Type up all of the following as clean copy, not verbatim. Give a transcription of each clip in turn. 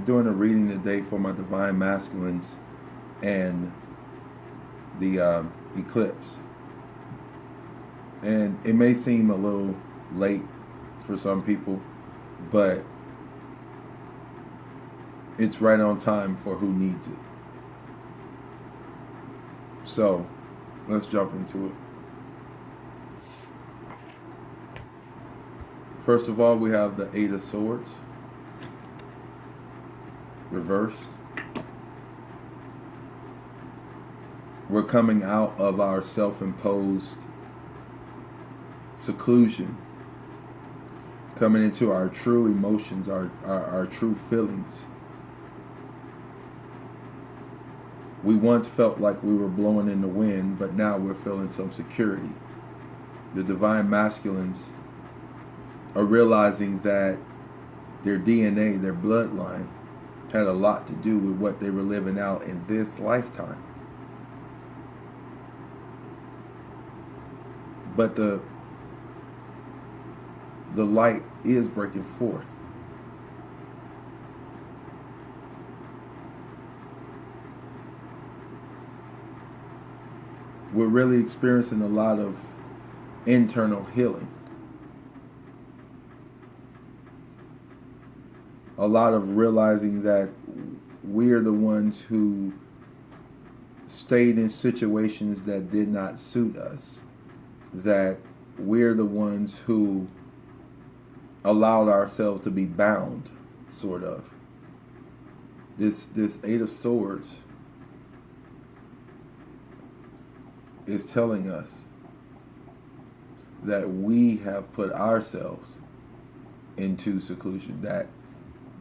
doing a reading today for my divine masculines and the eclipse. And it may seem a little late for some people, but it's right on time for who needs it. So, let's jump into it. First of all, we have the Eight of Swords, reversed. We're coming out of our self-imposed seclusion, coming into our true emotions, our true feelings. We once felt like we were blowing in the wind, but now we're feeling some security. The divine masculines are realizing that their DNA, their bloodline, had a lot to do with what they were living out in this lifetime. But the light is breaking forth. We're really experiencing a lot of internal healing. A lot of realizing that we're the ones who stayed in situations that did not suit us. That we're the ones who allowed ourselves to be bound, sort of. This Eight of Swords is telling us that we have put ourselves into seclusion, that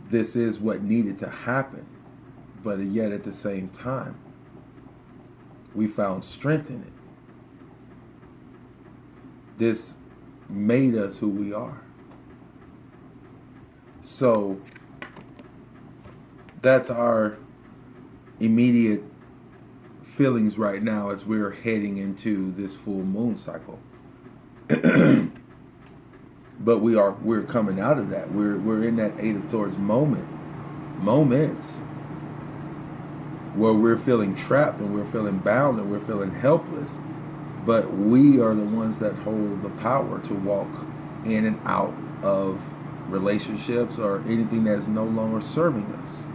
this is what needed to happen, but yet at the same time, we found strength in it. This made us who we are. So that's our immediate feelings right now as we're heading into this full moon cycle. But we're coming out of that. We're in that Eight of Swords moment where we're feeling trapped and we're feeling bound and we're feeling helpless. But we are the ones that hold the power to walk in and out of relationships or anything that's no longer serving us.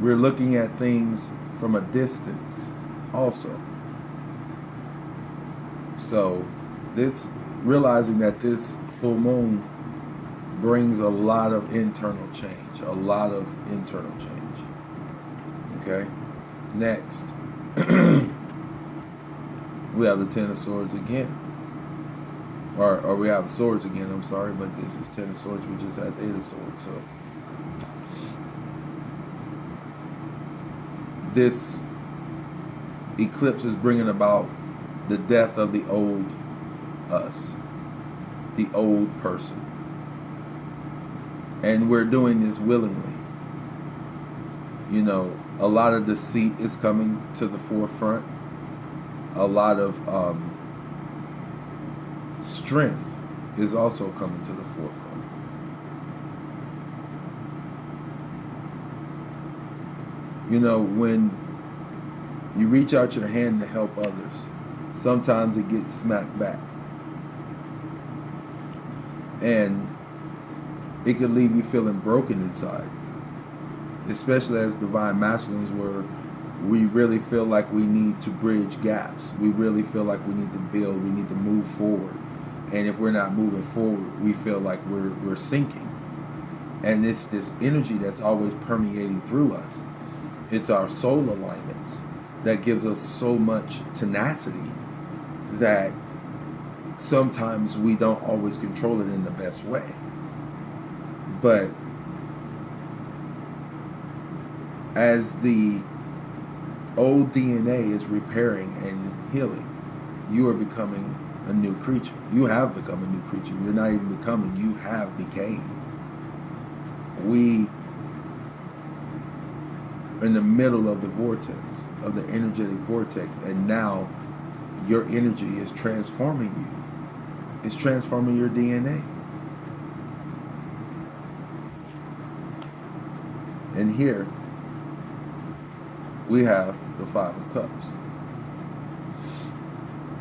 We're looking at things from a distance also. So realizing that this full moon brings a lot of internal change. Okay? Next, we have the Ten of Swords again. Or we have Swords again, I'm sorry, but this is Ten of Swords. We just had Eight of Swords. So this eclipse is bringing about the death of the old us, the old person. And we're doing this willingly. You know, a lot of deceit is coming to the forefront. A lot of strength is also coming to the forefront. You know, when you reach out your hand to help others, sometimes it gets smacked back. And it can leave you feeling broken inside. Especially as divine masculines, where we really feel like we need to bridge gaps. We really feel like we need to build, we need to move forward. And if we're not moving forward, we feel like we're sinking. And it's this energy that's always permeating through us. It's our soul alignments that gives us so much tenacity that sometimes we don't always control it in the best way. But as the old DNA is repairing and healing, you are becoming a new creature. You have become a new creature. You're not even becoming, you have became. We are in the middle of the vortex, of the energetic vortex, and now your energy is transforming you. It's transforming your DNA. And here we have the Five of Cups.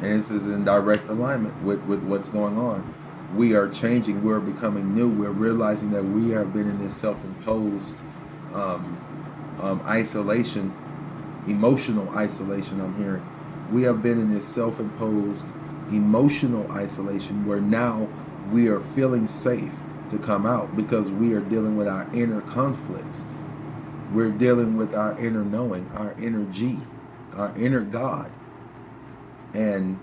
And this is in direct alignment with what's going on. We are changing. We're becoming new. We're realizing that we have been in this self-imposed isolation, emotional isolation, I'm hearing. We have been in this self-imposed emotional isolation where now we are feeling safe to come out because we are dealing with our inner conflicts. We're dealing with our inner knowing, our inner G, our inner God. And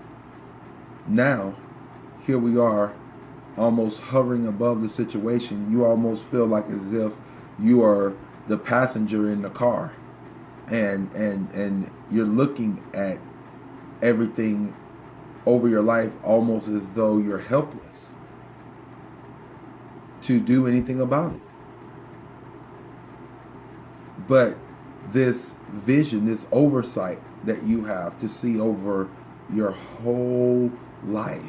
now, here we are, almost hovering above the situation. You almost feel like as if you are the passenger in the car. And you're looking at everything over your life almost as though you're helpless to do anything about it. But this vision, this oversight that you have to see over your whole life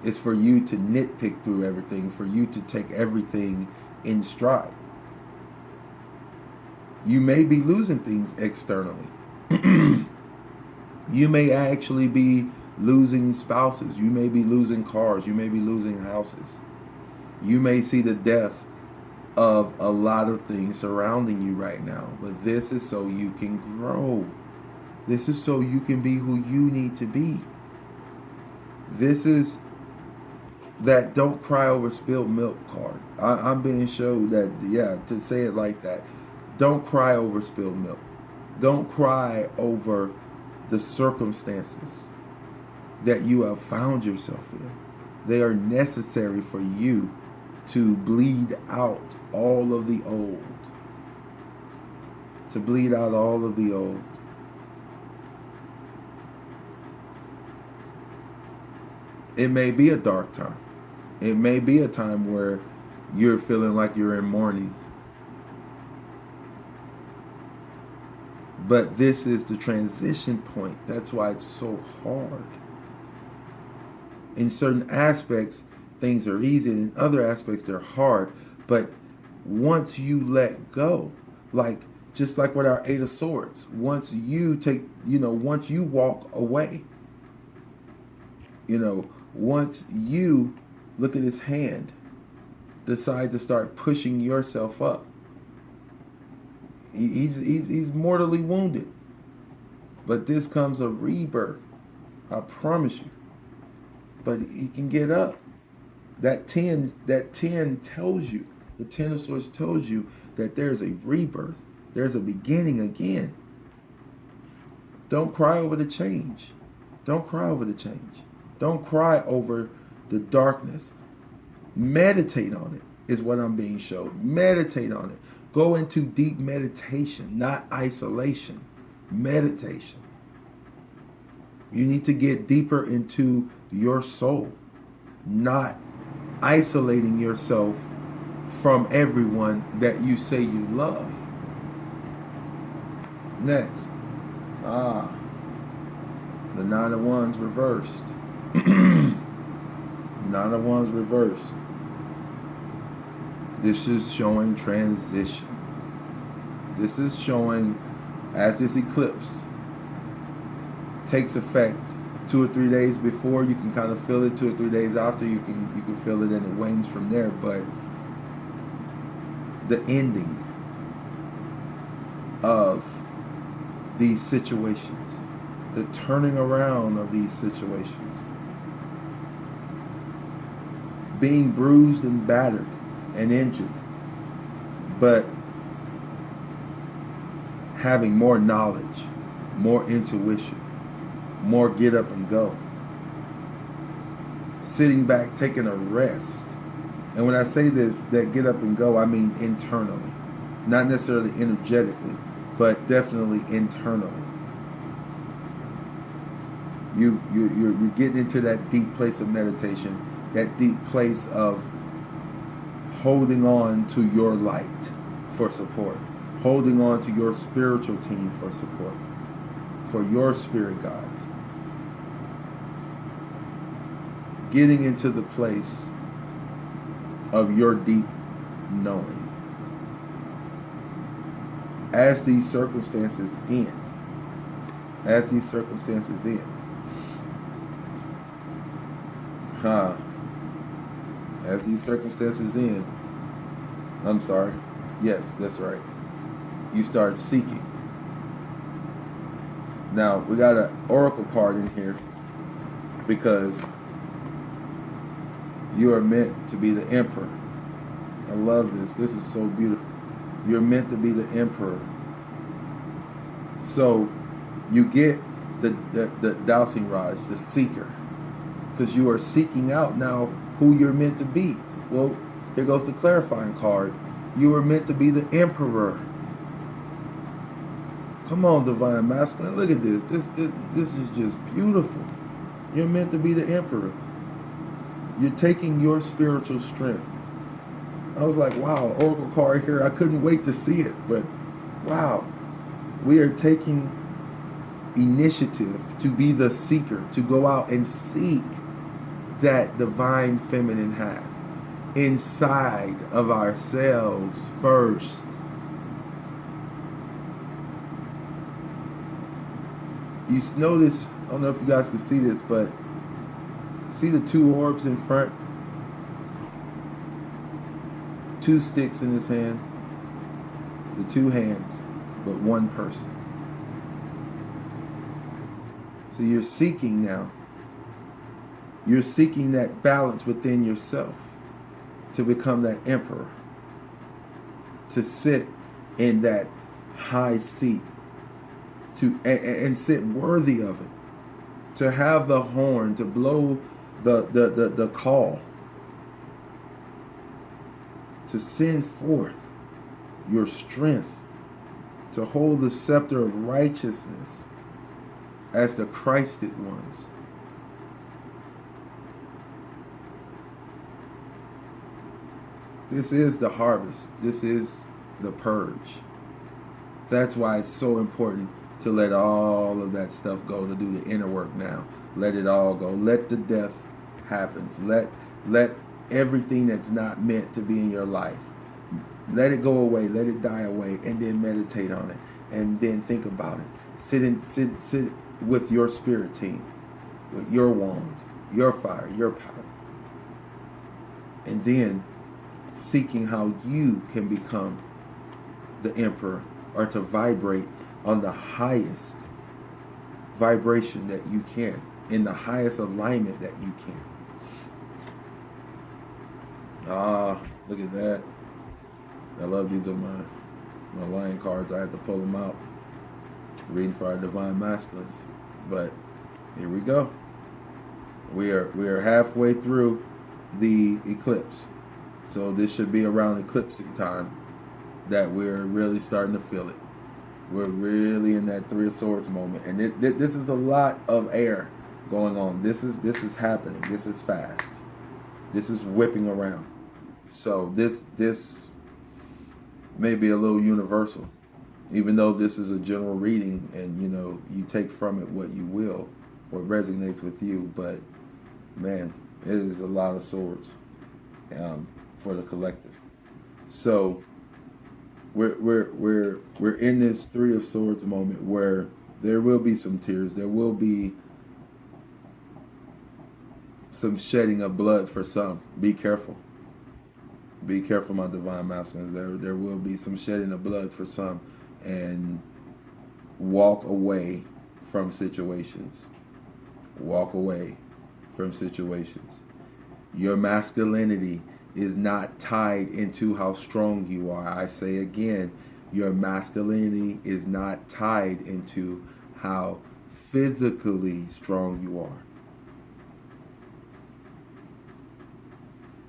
is for you to nitpick through everything, for you to take everything in stride. You may be losing things externally. You may actually be losing spouses. You may be losing cars. You may be losing houses. You may see the death of a lot of things surrounding you right now. But this is so you can grow. This is so you can be who you need to be. This is that don't cry over spilled milk card. I'm being showed that, yeah, to say it like that. Don't cry over spilled milk. Don't cry over the circumstances that you have found yourself in. They are necessary for you to bleed out all of the old. To bleed out all of the old. It may be a dark time. It may be a time where you're feeling like you're in mourning. But this is the transition point. That's why it's so hard. In certain aspects, things are easy, and in other aspects, they're hard. But once you let go, like just like with our Eight of Swords, once you take, once you walk away, once you look at his hand, decide to start pushing yourself up, he's mortally wounded. But this comes a rebirth, I promise you. But he can get up. That 10 tells you, the 10 of Swords tells you that there's a rebirth. There's a beginning again. Don't cry over the change. Don't cry over the change. Don't cry over the darkness. Meditate on it is what I'm being showed. Meditate on it. Go into deep meditation, not isolation. Meditation. You need to get deeper into your soul, not isolating yourself from everyone that you say you love. Next. The Nine of Wands reversed. Nine of Wands reversed. This is showing transition. This is showing as this eclipse takes effect 2 or 3 days before, you can kind of feel it. 2 or 3 days after, you can feel it, and it wanes from there. But the ending of these situations, the turning around of these situations, being bruised and battered and injured, but having more knowledge, more intuition, more get up and go. Sitting back, taking a rest. And when I say this, that get up and go, I mean internally. Not necessarily energetically, but definitely internally. You're getting into that deep place of meditation, that deep place of holding on to your light for support, holding on to your spiritual team for support, for your spirit guides. Getting into the place of your deep knowing. as these circumstances end. As these circumstances end. As these circumstances end. I'm sorry. Yes, that's right. You start seeking. Now, we got an oracle card in here because you are meant to be the emperor. I love this. This is so beautiful. You're meant to be the emperor. So you get the dowsing rods, the seeker, because you are seeking out now who you're meant to be. Well, here goes the clarifying card. You are meant to be the emperor. Come on, divine masculine. Look at this. This is just beautiful. You're meant to be the emperor. You're taking your spiritual strength. I was like, wow, oracle card here. I couldn't wait to see it. But wow, we are taking initiative to be the seeker, to go out and seek that divine feminine half inside of ourselves first. You notice, I don't know if you guys can see this, but see the two orbs in front? Two sticks in his hand. The two hands, but one person. So you're seeking now. You're seeking that balance within yourself to become that emperor. To sit in that high seat. And sit worthy of it, to have the horn, to blow the call, to send forth your strength, to hold the scepter of righteousness as the Christed ones. This is the harvest. This is the purge. That's why it's so important to let all of that stuff go, to do the inner work now. Let it all go. Let the death happen. Let everything that's not meant to be in your life, let it go away. Let it die away, and then meditate on it, and then think about it. Sit with your spirit team, with your wand, your fire, your power, and then seeking how you can become the emperor, or to vibrate on the highest vibration that you can, in the highest alignment that you can. Look at that. I love these are my lion cards. I had to pull them out. Reading for our divine masculines. But here we go. We are halfway through the eclipse. So this should be around eclipse time that we're really starting to feel it. We're really in that Three of Swords moment, and this is a lot of air going on. This is happening. This is fast. This is whipping around. So this may be a little universal, even though this is a general reading, and you take from it what you will, what resonates with you. But man, it is a lot of swords for the collective. So we're in this Three of Swords moment where there will be some tears. There will be some shedding of blood for some. Be careful. Be careful, my divine masculines. There will be some shedding of blood for some. And walk away from situations. Walk away from situations. Your masculinity is not tied into how strong you are. I say again, your masculinity is not tied into how physically strong you are.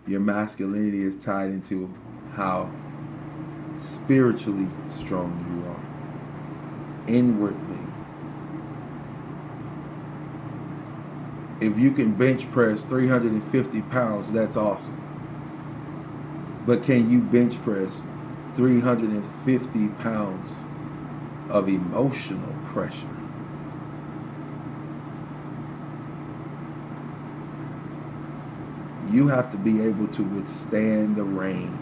Your masculinity is tied into how spiritually strong you are. Inwardly. If you can bench press 350 pounds, that's awesome. But can you bench press 350 pounds of emotional pressure? You have to be able to withstand the rain.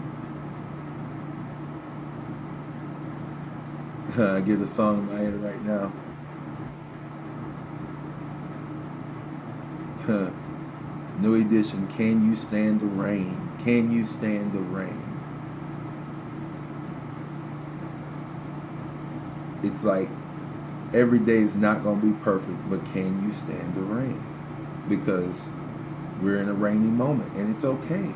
I get a song in my head right now. New edition. Can you stand the rain? Can you stand the rain? It's like every day is not going to be perfect, but can you stand the rain? Because we're in a rainy moment, and it's okay.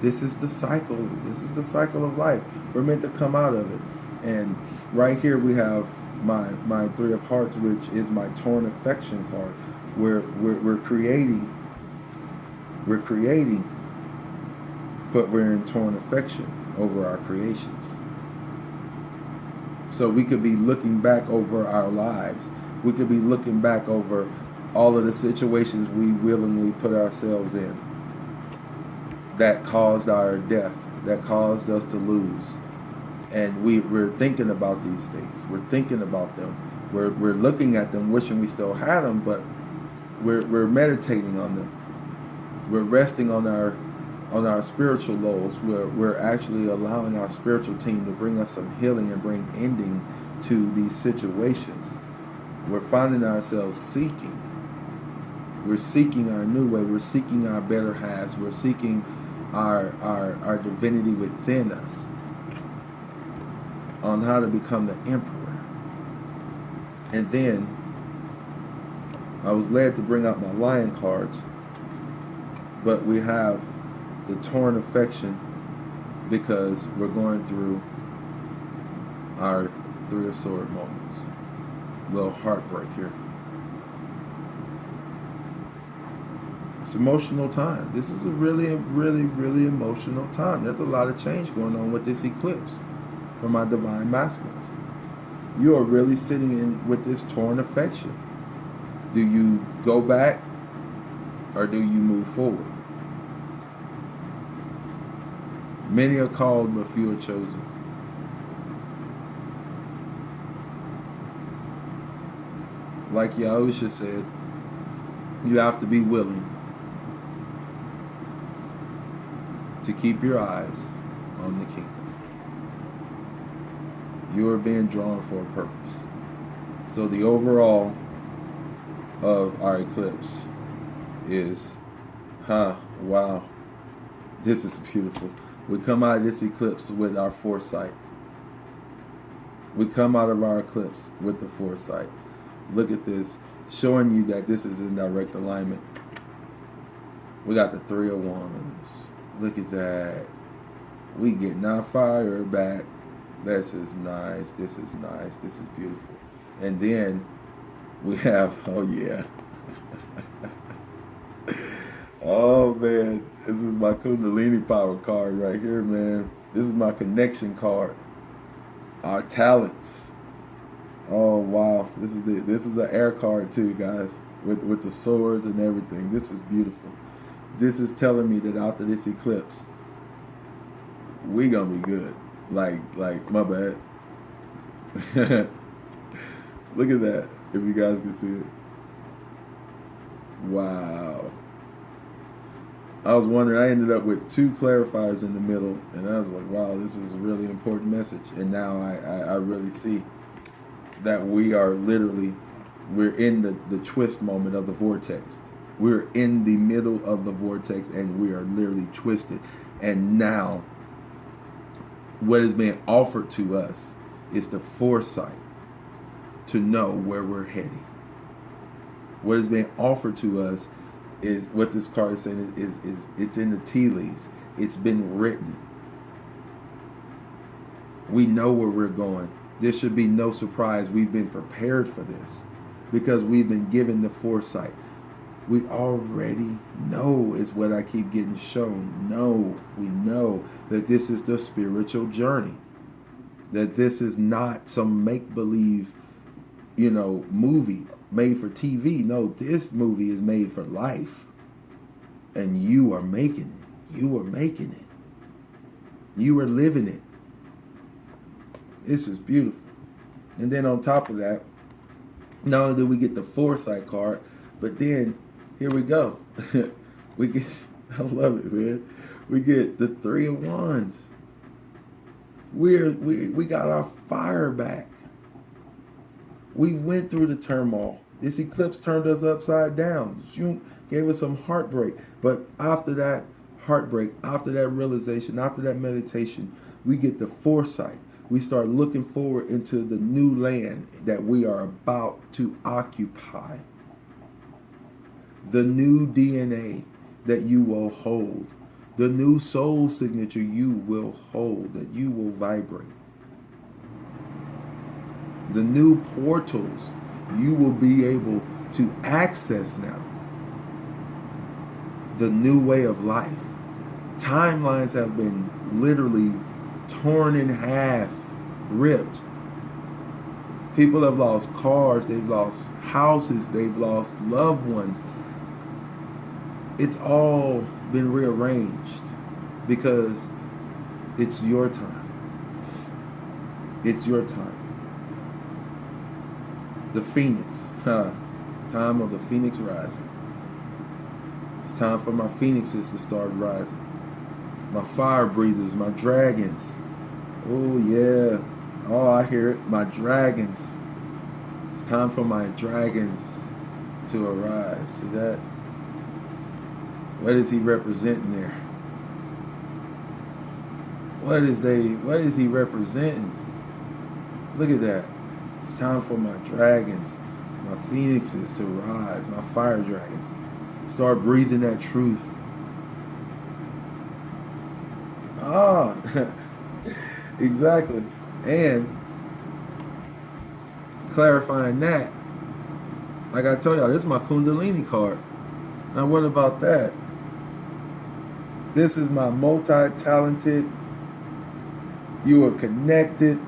This is the cycle. This is the cycle of life. We're meant to come out of it. And right here we have my Three of Hearts, which is my torn affection card. We're creating, but we're in torn affection over our creations. So we could be looking back over our lives. We could be looking back over all of the situations we willingly put ourselves in that caused our death, that caused us to lose. And we're thinking about these things. We're thinking about them. We're looking at them, wishing we still had them, but we're meditating on them. We're resting on our spiritual lows. We're actually allowing our spiritual team to bring us some healing and bring ending to these situations. We're finding ourselves seeking. We're seeking our new way. We're seeking our better halves. We're seeking our divinity within us on how to become the emperor. And then I was led to bring out my lion cards, but we have the torn affection because we're going through our Three of Swords moments. A little heartbreak here. It's emotional time. This is a really emotional time. There's a lot of change going on with this eclipse for my divine masculines. You are really sitting in with this torn affection. Do you go back or do you move forward? Many are called, but few are chosen. Like Yahusha said, you have to be willing to keep your eyes on the kingdom. You are being drawn for a purpose. So the overall of our eclipse is, wow, this is beautiful. We come out of this eclipse with our foresight. We come out of our eclipse with the foresight. Look at this, showing you that this is in direct alignment. We got the Three of Wands. Look at that. We getting our fire back. This is nice. This is nice. This is beautiful. And then we have, oh yeah. Oh man, this is my Kundalini power card right here, man. This is my connection card. Our talents. Oh wow, this is an air card too, guys, with the swords and everything. This is beautiful. This is telling me that after this eclipse, we gonna be good. Like my bad. Look at that. If you guys can see it. Wow. I was wondering, I ended up with 2 clarifiers in the middle, and I was like, wow, this is a really important message. And now I really see that we are literally, we're in the twist moment of the vortex. We're in the middle of the vortex, and we are literally twisted. And now, what is being offered to us is the foresight to know where we're heading. What is being offered to us is what this card is saying is it's in the tea leaves. It's been written. We know where we're going. There should be no surprise. We've been prepared for this because we've been given the foresight. We already know is what I keep getting shown. No, we know that this is the spiritual journey. That this is not some make-believe, movie made for TV. No, this movie is made for life. And you are making it. You are making it. You are living it. This is beautiful. And then on top of that, not only do we get the foresight card, but then here we go. We get, I love it, man. We get the Three of Wands. We got our fire back. We went through the turmoil. This eclipse turned us upside down. Gave us some heartbreak. But after that heartbreak, after that realization, after that meditation, we get the foresight. We start looking forward into the new land that we are about to occupy. The new DNA that you will hold. The new soul signature you will hold, that you will vibrate. The new portals you will be able to access now. The new way of life. Timelines have been literally torn in half, ripped. People have lost cars, they've lost houses, they've lost loved ones. It's all been rearranged because it's your time. It's your time. The phoenix, time of the phoenix rising. It's time for my phoenixes to start rising. My fire breathers, my dragons. Oh yeah, oh I hear it, my dragons. It's time for my dragons to arise. See that? What is he representing there? What is he representing? Look at that. It's time for my dragons, my phoenixes to rise, my fire dragons. Start breathing that truth. Ah, exactly. And clarifying that, like I told y'all, this is my Kundalini card. Now what about that? This is my multi-talented, you are connected,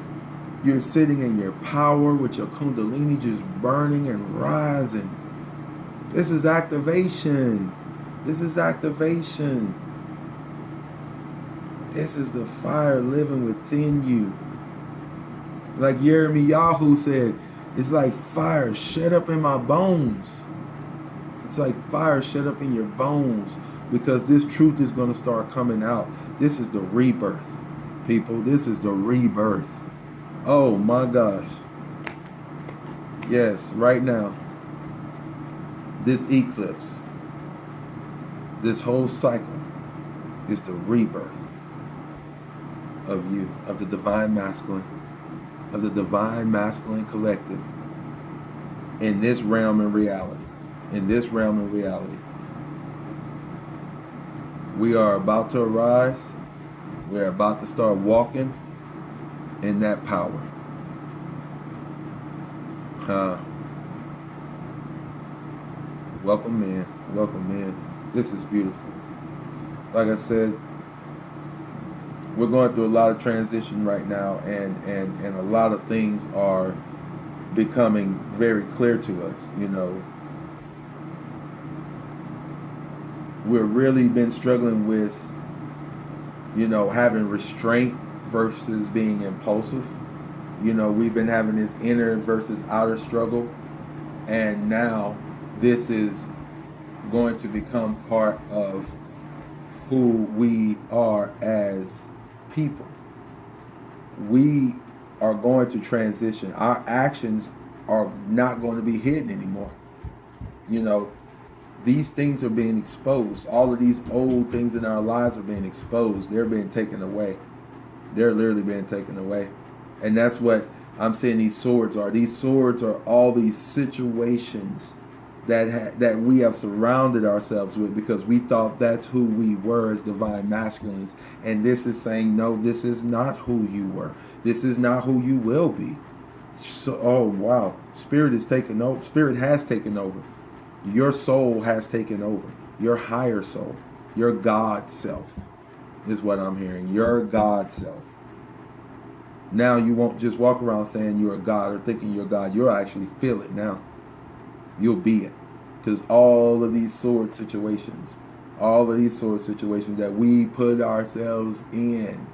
you're sitting in your power with your Kundalini just burning and rising. This is activation. This is activation. This is the fire living within you. Like Yirmiyahu said, it's like fire shut up in my bones. It's like fire shut up in your bones because this truth is going to start coming out. This is the rebirth, people. This is the rebirth. Oh my gosh. Yes, right now. This eclipse, this whole cycle is the rebirth of you, of the divine masculine, of the divine masculine collective in this realm of reality. In this realm of reality. We are about to arise. We're about to start walking in that power. Welcome in. Welcome in. This is beautiful. Like I said, we're going through a lot of transition right now, and a lot of things are becoming very clear to us, you know. We've really been struggling with, you know, having restraint versus being impulsive. You know, we've been having this inner versus outer struggle, and now this is going to become part of who we are as people. We are going to transition. Our actions are not going to be hidden anymore. You know, these things are being exposed. All of these old things in our lives are being exposed. They're being taken away. They're literally being taken away. And that's what I'm saying these swords are. These swords are all these situations that we have surrounded ourselves with because we thought that's who we were as divine masculines. And this is saying, no, this is not who you were. This is not who you will be. So, oh, wow. Spirit is taking over. Spirit has taken over. Your soul has taken over. Your higher soul. Your God self is what I'm hearing. Your God self. Now you won't just walk around saying you're a God or thinking you're a God. You'll actually feel it now. You'll be it. Because all of these sword situations that we put ourselves in,